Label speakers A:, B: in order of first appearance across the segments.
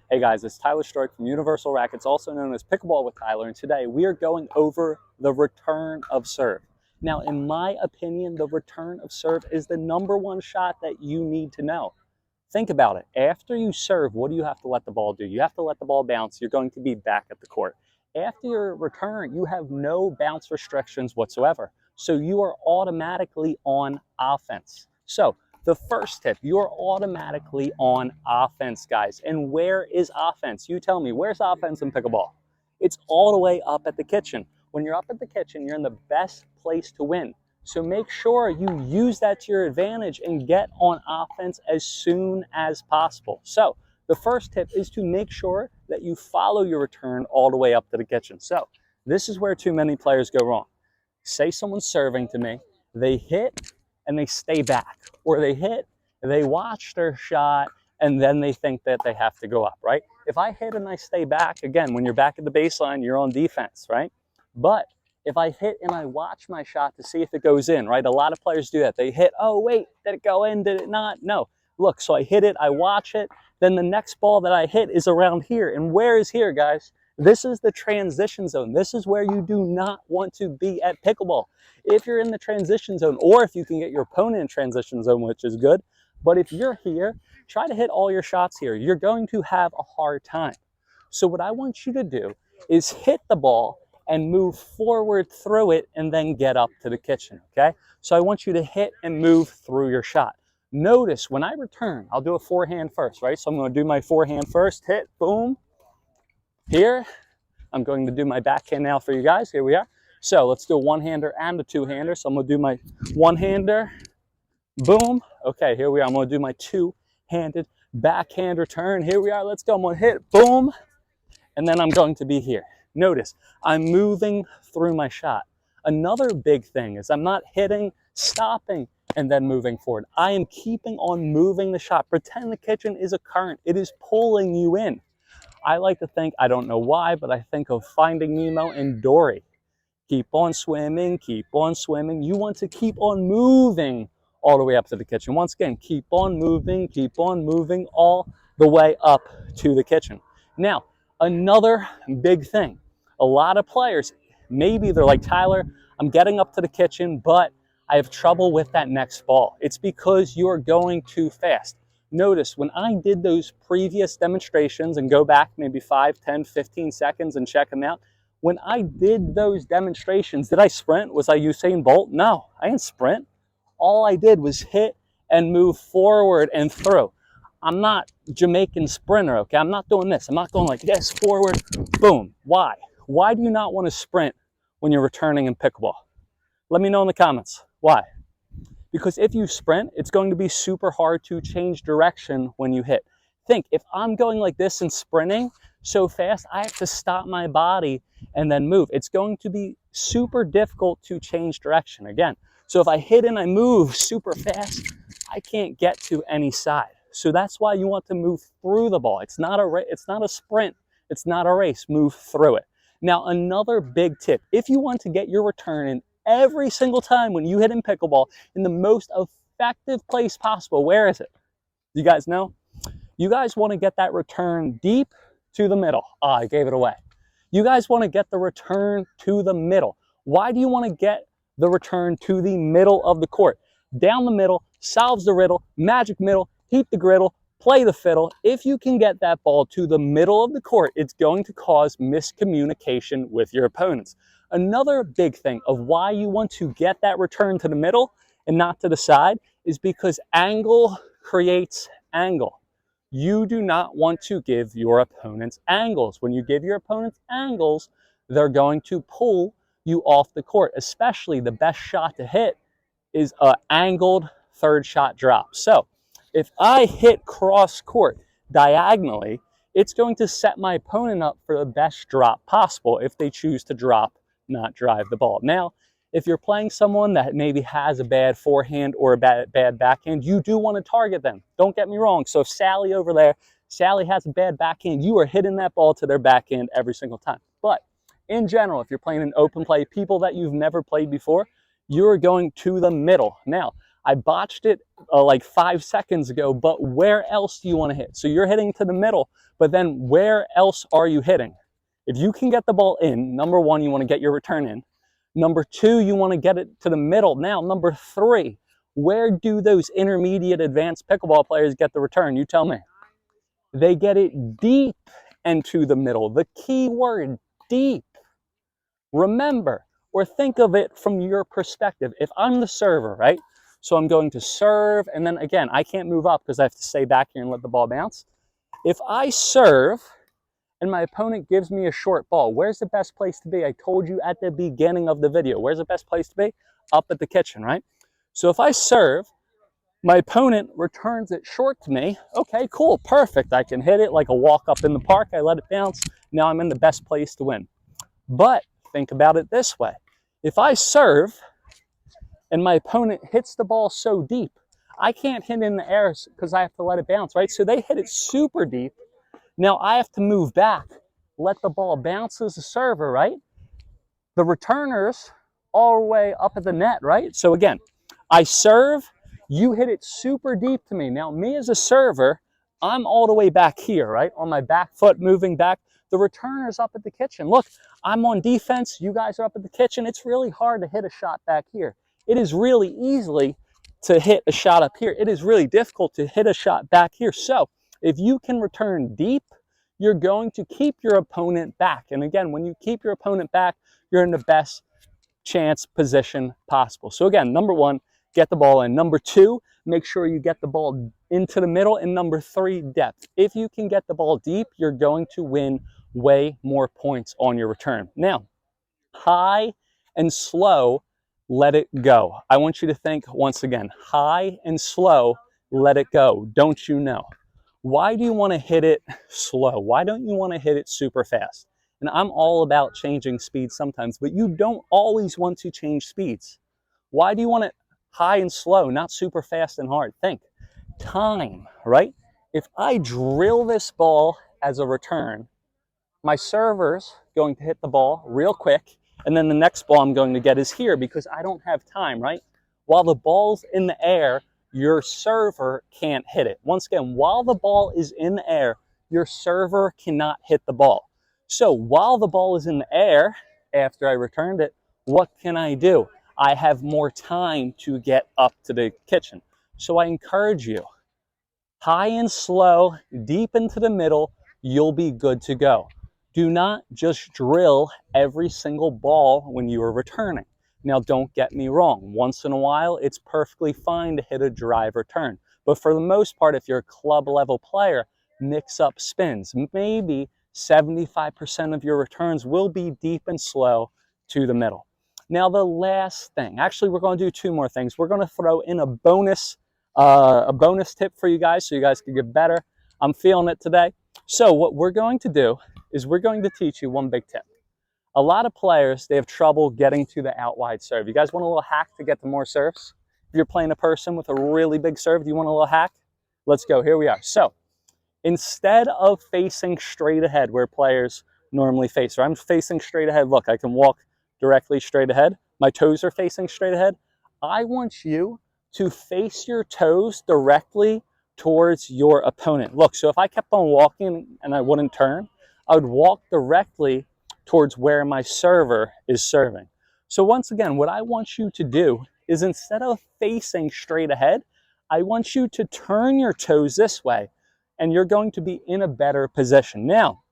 A: Hey guys, it's Tyler Stroke from Universal Rackets, also known as Pickleball with Tyler, and today we are going over the return of serve. Now, in my opinion, the return of serve is the #1 shot that you need to know. Think about it. After you serve, what do you have to let the ball do? You have to let the ball bounce. You're going to be back at the court. After your return, you have no bounce restrictions whatsoever. So you are automatically on offense. So the first tip, you're automatically on offense, guys. And where is offense? You tell me, where's offense in pickleball? It's all the way up at the kitchen. When you're up at the kitchen, you're in the best place to win. So make sure you use that to your advantage and get on offense as soon as possible. So the first tip is to make sure that you follow your return all the way up to the kitchen. So this is where too many players go wrong. Say someone's serving to me, they hit and they stay back, or they hit, they watch their shot, and then they think that they have to go up, right? If I hit and I stay back, again, when you're back at the baseline, you're on defense, right? But if I hit and I watch my shot to see if it goes in, right? A lot of players do that. They hit, oh wait, did it go in, did it not? No, look, so I hit it, I watch it, then the next ball that I hit is around here. And where is here, guys? This is the transition zone. This is where you do not want to be at pickleball. If you're in the transition zone, or if you can get your opponent in transition zone, which is good, but if you're here, try to hit all your shots here. You're going to have a hard time. So what I want you to do is hit the ball and move forward through it and then get up to the kitchen, okay? So I want you to hit and move through your shot. Notice when I return, I'll do a forehand first, right? So I'm going to do my forehand first, hit, boom. Here, I'm going to do my backhand now for you guys. Here we are. So let's do a one-hander and a two-hander. So I'm going to do my one-hander, boom. Okay, here we are. I'm going to do my two-handed backhand return. Here we are. Let's go. I'm going to hit, boom. And then I'm going to be here. Notice, I'm moving through my shot. Another big thing is I'm not hitting, stopping, and then moving forward. I am keeping on moving the shot. Pretend the kitchen is a current. It is pulling you in. I like to think, I don't know why, but I think of Finding Nemo and Dory. Keep on swimming, keep on swimming. You want to keep on moving all the way up to the kitchen. Once again, keep on moving all the way up to the kitchen. Now, another big thing. A lot of players, maybe they're like, Tyler, I'm getting up to the kitchen, but I have trouble with that next ball. It's because you're going too fast. Notice when I did those previous demonstrations, and go back maybe 5, 10, 15 seconds and check them out. When I did those demonstrations, did I sprint? Was I Usain Bolt? No, I didn't sprint. All I did was hit and move forward and through. I'm not Jamaican sprinter, okay? I'm not doing this. I'm not going like this, forward, boom. Why? Why do you not want to sprint when you're returning in pickleball? Let me know in the comments. Why? Because if you sprint, it's going to be super hard to change direction when you hit. Think, if I'm going like this and sprinting so fast, I have to stop my body and then move. It's going to be super difficult to change direction again. So if I hit and I move super fast, I can't get to any side. So that's why you want to move through the ball. It's not a sprint. It's not a race. Move through it. Now, another big tip, if you want to get your return in every single time when you hit in pickleball in the most effective place possible, where is it? You guys know? You guys want to get that return deep to the middle. I gave it away. You guys want to get the return to the middle. Why do you want to get the return to the middle of the court? Down the middle, solves the riddle, magic middle, heat the griddle, play the fiddle. If you can get that ball to the middle of the court, it's going to cause miscommunication with your opponents. Another big thing of why you want to get that return to the middle and not to the side is because angle creates angle. You do not want to give your opponents angles. When you give your opponents angles, they're going to pull you off the court. Especially the best shot to hit is an angled third shot drop. So if I hit cross court diagonally, it's going to set my opponent up for the best drop possible if they choose to drop, not drive the ball. Now, if you're playing someone that maybe has a bad forehand or a bad backhand, you do want to target them. Don't get me wrong. So if Sally over there, Sally has a bad backhand, you are hitting that ball to their backhand every single time. But in general, if you're playing an open play, people that you've never played before, you're going to the middle. Now, I botched it like 5 seconds ago, but where else do you want to hit? So you're hitting to the middle, but then where else are you hitting? If you can get the ball in, number one, you want to get your return in. Number two, you want to get it to the middle. Now, number three, where do those intermediate advanced pickleball players get the return? You tell me. They get it deep into the middle. The key word, deep. Remember, or think of it from your perspective. If I'm the server, right? So I'm going to serve, and then again, I can't move up because I have to stay back here and let the ball bounce. If I serve and my opponent gives me a short ball, where's the best place to be? I told you at the beginning of the video. Where's the best place to be? Up at the kitchen, right? So if I serve, my opponent returns it short to me. Okay, cool, perfect. I can hit it like a walk up in the park. I let it bounce. Now I'm in the best place to win. But think about it this way. If I serve and my opponent hits the ball so deep, I can't hit in the air because I have to let it bounce, right? So they hit it super deep. Now I have to move back, let the ball bounce as a server, right? The returner's all the way up at the net, right? So again, I serve, you hit it super deep to me. Now me as a server, I'm all the way back here, right? On my back foot, moving back. The returner's up at the kitchen. Look, I'm on defense, you guys are up at the kitchen. It's really hard to hit a shot back here. It is really easy to hit a shot up here. It is really difficult to hit a shot back here. So if you can return deep, you're going to keep your opponent back. And again, when you keep your opponent back, you're in the best chance position possible. So again, number one, get the ball in. Number two, make sure you get the ball into the middle. And number three, depth. If you can get the ball deep, you're going to win way more points on your return. Now, high and slow, let it go. I want you to think once again, high and slow, let it go. Don't you know? Why do you want to hit it slow? Why don't you want to hit it super fast? And I'm all about changing speeds sometimes, but you don't always want to change speeds. Why do you want it high and slow, not super fast and hard? Think. Time, right? If I drill this ball as a return, my server's going to hit the ball real quick, and then the next ball I'm going to get is here because I don't have time, right? While the ball's in the air, your server can't hit it. Once again, while the ball is in the air, your server cannot hit the ball. So while the ball is in the air, after I returned it, what can I do? I have more time to get up to the kitchen. So I encourage you, high and slow, deep into the middle, you'll be good to go. Do not just drill every single ball when you are returning. Now, don't get me wrong. Once in a while, it's perfectly fine to hit a drive return. But for the most part, if you're a club level player, mix up spins. Maybe 75% of your returns will be deep and slow to the middle. Now, the last thing, actually, we're going to do two more things. We're going to throw in a bonus tip for you guys so you guys can get better. I'm feeling it today. So what we're going to do is we're going to teach you one big tip. A lot of players, they have trouble getting to the out wide serve. You guys want a little hack to get to more serves? If you're playing a person with a really big serve, do you want a little hack? Let's go, here we are. So instead of facing straight ahead where players normally face, or I'm facing straight ahead, look, I can walk directly straight ahead. My toes are facing straight ahead. I want you to face your toes directly towards your opponent. Look, so if I kept on walking and I wouldn't turn, I would walk directly towards where my server is serving. So once again, what I want you to do is instead of facing straight ahead, I want you to turn your toes this way and you're going to be in a better position. Now,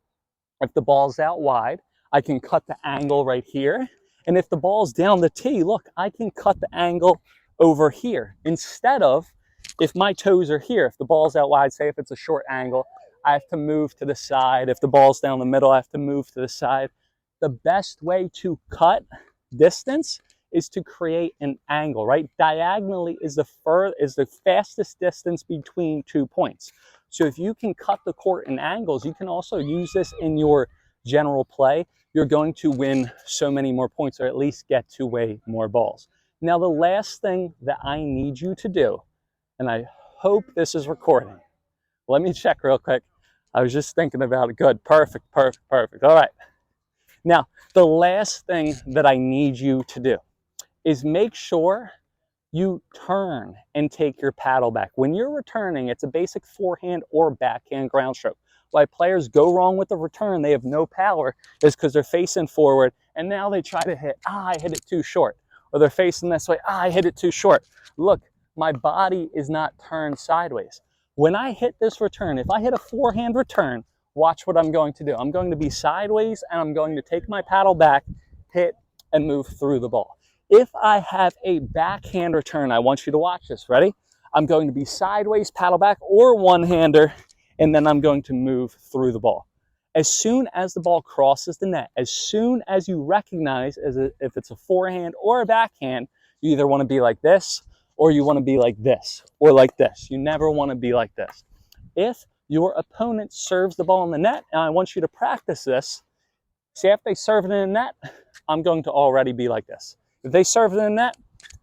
A: if the ball's out wide, I can cut the angle right here. And if the ball's down the tee, look, I can cut the angle over here. Instead of, if my toes are here, if the ball's out wide, say if it's a short angle, I have to move to the side. If the ball's down the middle, I have to move to the side. The best way to cut distance is to create an angle, right? Diagonally is the fastest distance between 2 points. So if you can cut the court in angles, you can also use this in your general play. You're going to win so many more points, or at least get to way more balls. Now, the last thing that I need you to do, and I hope this is recording. Let me check real quick. I was just thinking about it. Good, perfect, perfect, perfect. All right. Now, the last thing that I need you to do is make sure you turn and take your paddle back. When you're returning, it's a basic forehand or backhand ground stroke. Why players go wrong with the return, they have no power, is because they're facing forward and now they try to hit, I hit it too short. Or they're facing this way, I hit it too short. Look, my body is not turned sideways. When I hit this return, if I hit a forehand return, watch what I'm going to do. I'm going to be sideways and I'm going to take my paddle back, hit, and move through the ball. If I have a backhand return, I want you to watch this. Ready? I'm going to be sideways, paddle back, or one-hander, and then I'm going to move through the ball. As soon as the ball crosses the net, as soon as you recognize if it's a forehand or a backhand, you either want to be like this or you want to be like this or like this. You never want to be like this. If your opponent serves the ball in the net, and I want you to practice this, see if they serve it in the net, I'm going to already be like this. If they serve it in the net,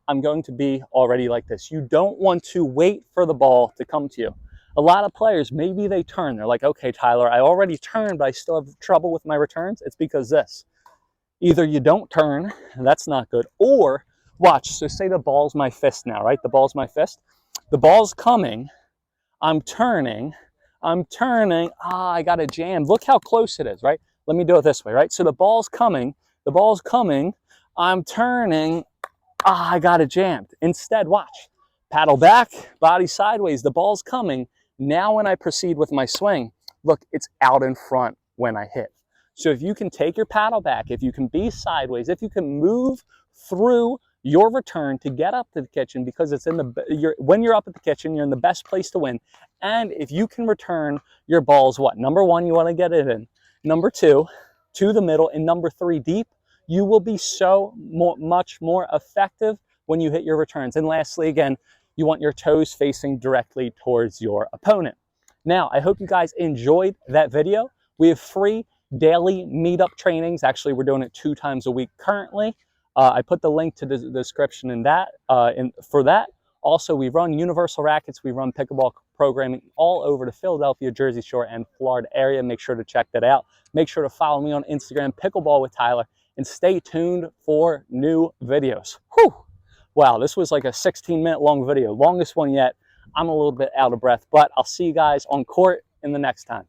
A: I'm going to be already like this. You don't want to wait for the ball to come to you. A lot of players, maybe they turn. They're like, okay, Tyler, I already turned, but I still have trouble with my returns. It's because this. Either you don't turn, and that's not good, or watch. So say the ball's my fist now, right? The ball's my fist. The ball's coming. I'm turning. I got it jammed. Look how close it is, right? Let me do it this way, right? So the ball's coming. I'm turning. I got it jammed. Instead, watch. Paddle back, body sideways. The ball's coming. Now when I proceed with my swing, look, it's out in front when I hit. So if you can take your paddle back, if you can be sideways, if you can move through your return to get up to the kitchen, because it's when you're up at the kitchen, you're in the best place to win. And if you can return your balls, what? Number one, you want to get it in. Number two, to the middle, and number three, deep. You will be so much more effective when you hit your returns. And lastly, again, you want your toes facing directly towards your opponent. Now, I hope you guys enjoyed that video. We have free daily meetup trainings. Actually, we're doing it 2 times a week currently. I put the link to the description in that for that. Also, we run universal rackets. We run pickleball programming all over the Philadelphia, Jersey Shore, and Florida area. Make sure to check that out. Make sure to follow me on Instagram, Pickleball with Tyler, and stay tuned for new videos. Whew. Wow, this was like a 16-minute long video, longest one yet. I'm a little bit out of breath, but I'll see you guys on court in the next time.